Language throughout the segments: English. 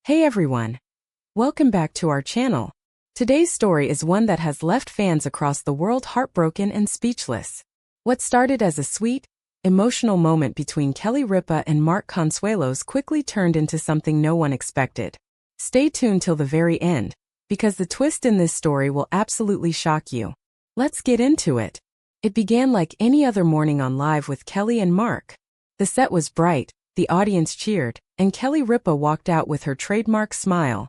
Hey everyone! Welcome back to our channel. Today's story is one that has left fans across the world heartbroken and speechless. What started as a sweet, emotional moment between Ripa and Mark Consuelos quickly turned into something no one expected. Stay tuned till the very end, because the twist in this story will absolutely shock you. Let's get into it. It began like any other morning on Live with Kelly and Mark. The set was bright, the audience cheered, and Ripa walked out with her trademark smile,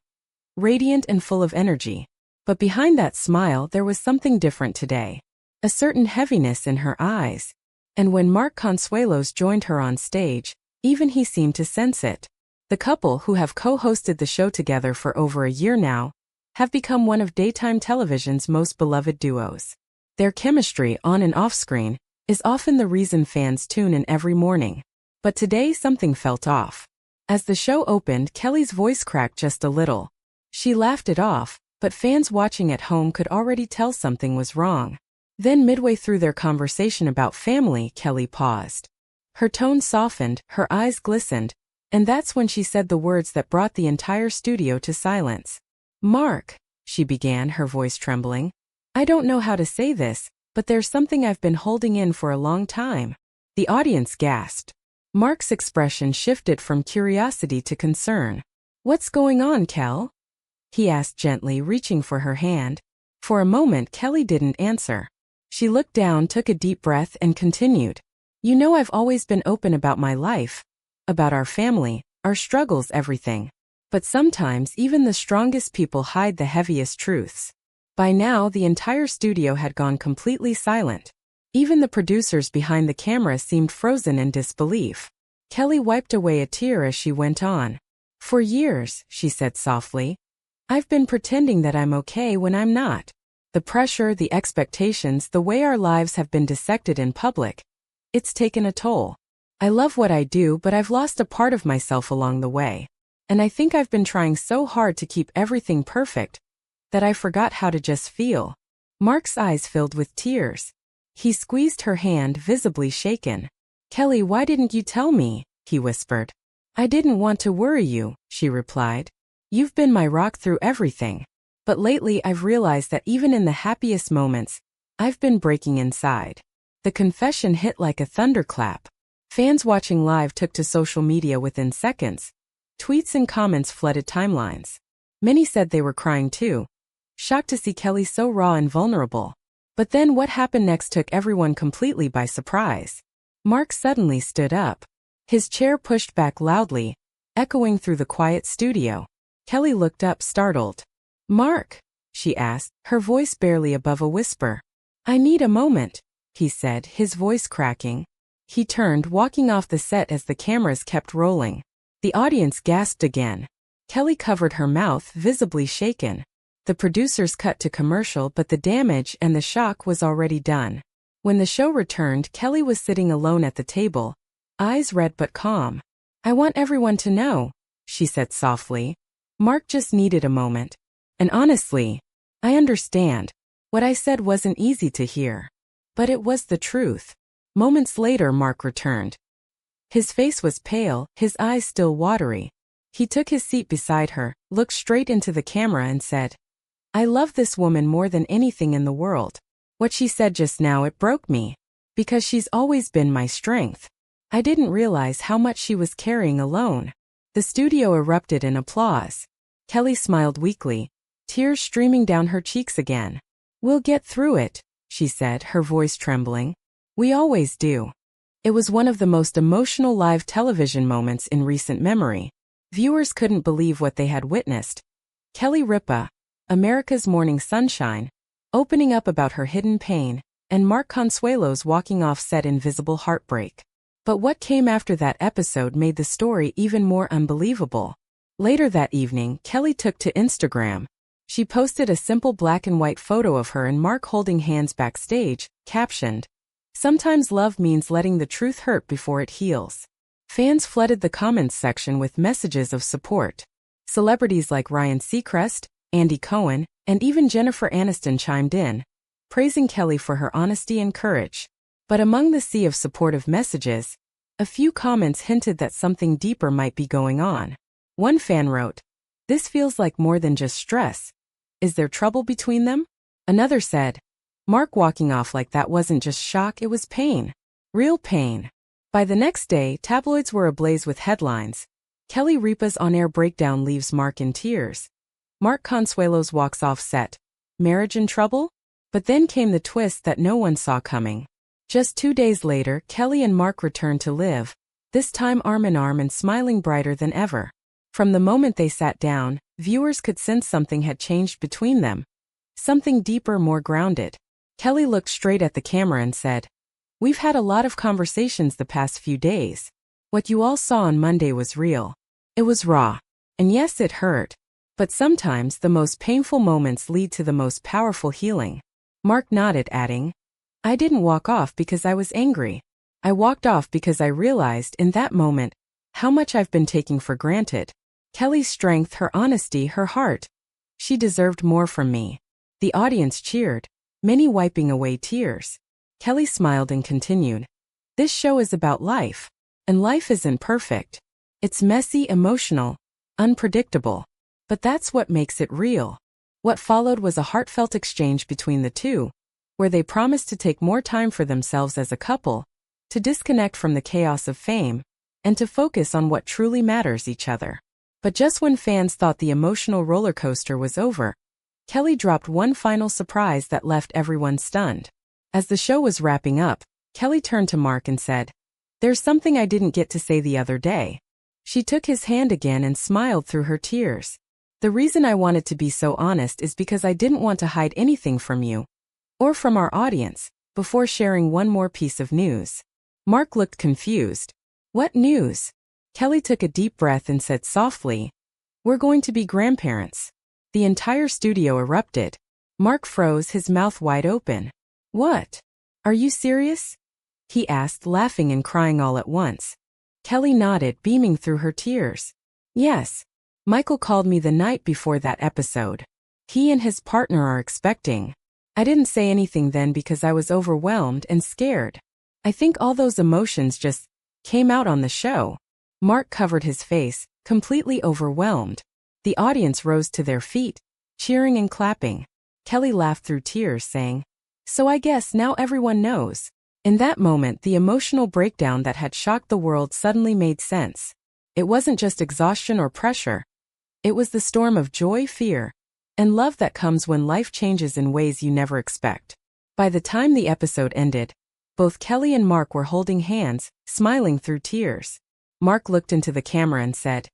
radiant and full of energy. But behind that smile there was something different today. A certain heaviness in her eyes. And when Mark Consuelos joined her on stage, even he seemed to sense it. The couple, who have co-hosted the show together for over a year now, have become one of daytime television's most beloved duos. Their chemistry, on and off screen, is often the reason fans tune in every morning. But today something felt off. As the show opened, Kelly's voice cracked just a little. She laughed it off, but fans watching at home could already tell something was wrong. Then midway through their conversation about family, Kelly paused. Her tone softened, her eyes glistened, and that's when she said the words that brought the entire studio to silence. "Mark," she began, her voice trembling. "I don't know how to say this, but there's something I've been holding in for a long time." The audience gasped. Mark's expression shifted from curiosity to concern. "What's going on, Kel?" he asked gently, reaching for her hand. For a moment Kelly didn't answer. She looked down, took a deep breath, and continued. "You know, I've always been open about my life, about our family, our struggles, everything. But sometimes even the strongest people hide the heaviest truths." By now the entire studio had gone completely silent. Even the producers behind the camera seemed frozen in disbelief. Kelly wiped away a tear as she went on. "For years," she said softly, "I've been pretending that I'm okay when I'm not. The pressure, the expectations, the way our lives have been dissected in public, it's taken a toll. I love what I do, but I've lost a part of myself along the way. And I think I've been trying so hard to keep everything perfect that I forgot how to just feel." Mark's eyes filled with tears. He squeezed her hand, visibly shaken. "Kelly, why didn't you tell me?" he whispered. "I didn't want to worry you," she replied. "You've been my rock through everything. But lately I've realized that even in the happiest moments, I've been breaking inside." The confession hit like a thunderclap. Fans watching live took to social media within seconds. Tweets and comments flooded timelines. Many said they were crying too, shocked to see Kelly so raw and vulnerable. But then what happened next took everyone completely by surprise. Mark suddenly stood up. His chair pushed back loudly, echoing through the quiet studio. Kelly looked up, startled. "Mark," she asked, her voice barely above a whisper. "I need a moment," he said, his voice cracking. He turned, walking off the set as the cameras kept rolling. The audience gasped again. Kelly covered her mouth, visibly shaken. The producers cut to commercial, but the damage and the shock was already done. When the show returned, Kelly was sitting alone at the table, eyes red but calm. "I want everyone to know," she said softly. "Mark just needed a moment. And honestly, I understand. What I said wasn't easy to hear. But it was the truth." Moments later Mark returned. His face was pale, his eyes still watery. He took his seat beside her, looked straight into the camera and said, "I love this woman more than anything in the world. What she said just now, it broke me. Because she's always been my strength. I didn't realize how much she was carrying alone." The studio erupted in applause. Kelly smiled weakly, tears streaming down her cheeks again. "We'll get through it," she said, her voice trembling. "We always do." It was one of the most emotional live television moments in recent memory. Viewers couldn't believe what they had witnessed. Ripa, America's morning sunshine, opening up about her hidden pain, and Mark Consuelos walking off set in visible heartbreak. But what came after that episode made the story even more unbelievable. Later that evening, Kelly took to Instagram. She posted a simple black and white photo of her and Mark holding hands backstage, captioned, "Sometimes love means letting the truth hurt before it heals." Fans flooded the comments section with messages of support. Celebrities like Ryan Seacrest, Andy Cohen, and even Jennifer Aniston chimed in, praising Kelly for her honesty and courage. But among the sea of supportive messages, a few comments hinted that something deeper might be going on. One fan wrote, This feels like more than just stress. Is there trouble between them? Another said, Mark walking off like that wasn't just shock, it was pain. Real pain. By the next day, tabloids were ablaze with headlines. Kelly Ripa's on-air breakdown leaves Mark in tears. Mark Consuelos walks off set. Marriage in trouble? But then came the twist that no one saw coming. Just 2 days later, Kelly and Mark returned to live, this time arm in arm and smiling brighter than ever. From the moment they sat down, viewers could sense something had changed between them. Something deeper, more grounded. Kelly looked straight at the camera and said, "We've had a lot of conversations the past few days. What you all saw on Monday was real. It was raw. And yes, it hurt. But sometimes the most painful moments lead to the most powerful healing." Mark nodded, adding, "I didn't walk off because I was angry. I walked off because I realized in that moment how much I've been taking for granted. Kelly's strength, her honesty, her heart. She deserved more from me." The audience cheered, many wiping away tears. Kelly smiled and continued, "This show is about life. And life isn't perfect. It's messy, emotional, unpredictable. But that's what makes it real." What followed was a heartfelt exchange between the two, where they promised to take more time for themselves as a couple, to disconnect from the chaos of fame, and to focus on what truly matters, each other. But just when fans thought the emotional roller coaster was over, Kelly dropped one final surprise that left everyone stunned. As the show was wrapping up, Kelly turned to Mark and said, "There's something I didn't get to say the other day." She took his hand again and smiled through her tears. "The reason I wanted to be so honest is because I didn't want to hide anything from you, or from our audience, before sharing one more piece of news." Mark looked confused. "What news?" Kelly took a deep breath and said softly, "We're going to be grandparents." The entire studio erupted. Mark froze, his mouth wide open. "What? Are you serious?" he asked, laughing and crying all at once. Kelly nodded, beaming through her tears. "Yes. Michael called me the night before that episode. He and his partner are expecting. I didn't say anything then because I was overwhelmed and scared. I think all those emotions just came out on the show." Mark covered his face, completely overwhelmed. The audience rose to their feet, cheering and clapping. Kelly laughed through tears, saying, "So I guess now everyone knows." In that moment, the emotional breakdown that had shocked the world suddenly made sense. It wasn't just exhaustion or pressure. It was the storm of joy, fear, and love that comes when life changes in ways you never expect. By the time the episode ended, both Kelly and Mark were holding hands, smiling through tears. Mark looked into the camera and said,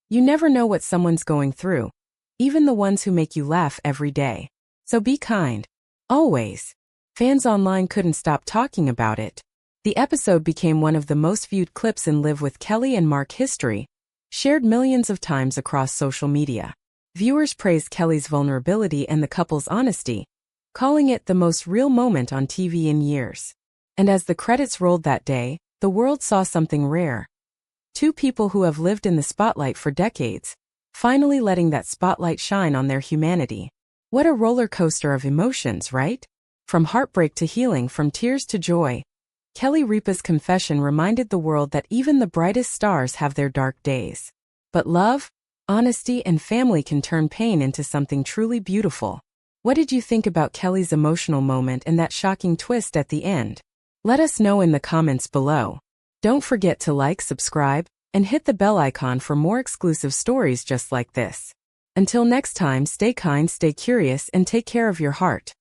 "You never know what someone's going through, even the ones who make you laugh every day. So be kind. Always." Fans online couldn't stop talking about it. The episode became one of the most viewed clips in Live with Kelly and Mark history, shared millions of times across social media. Viewers praised Kelly's vulnerability and the couple's honesty, calling it the most real moment on TV in years. And as the credits rolled that day, the world saw something rare. Two people who have lived in the spotlight for decades, finally letting that spotlight shine on their humanity. What a roller coaster of emotions, right? From heartbreak to healing, from tears to joy. Kelly Ripa's confession reminded the world that even the brightest stars have their dark days. But love, honesty, and family can turn pain into something truly beautiful. What did you think about Kelly's emotional moment and that shocking twist at the end? Let us know in the comments below. Don't forget to like, subscribe, and hit the bell icon for more exclusive stories just like this. Until next time, stay kind, stay curious, and take care of your heart.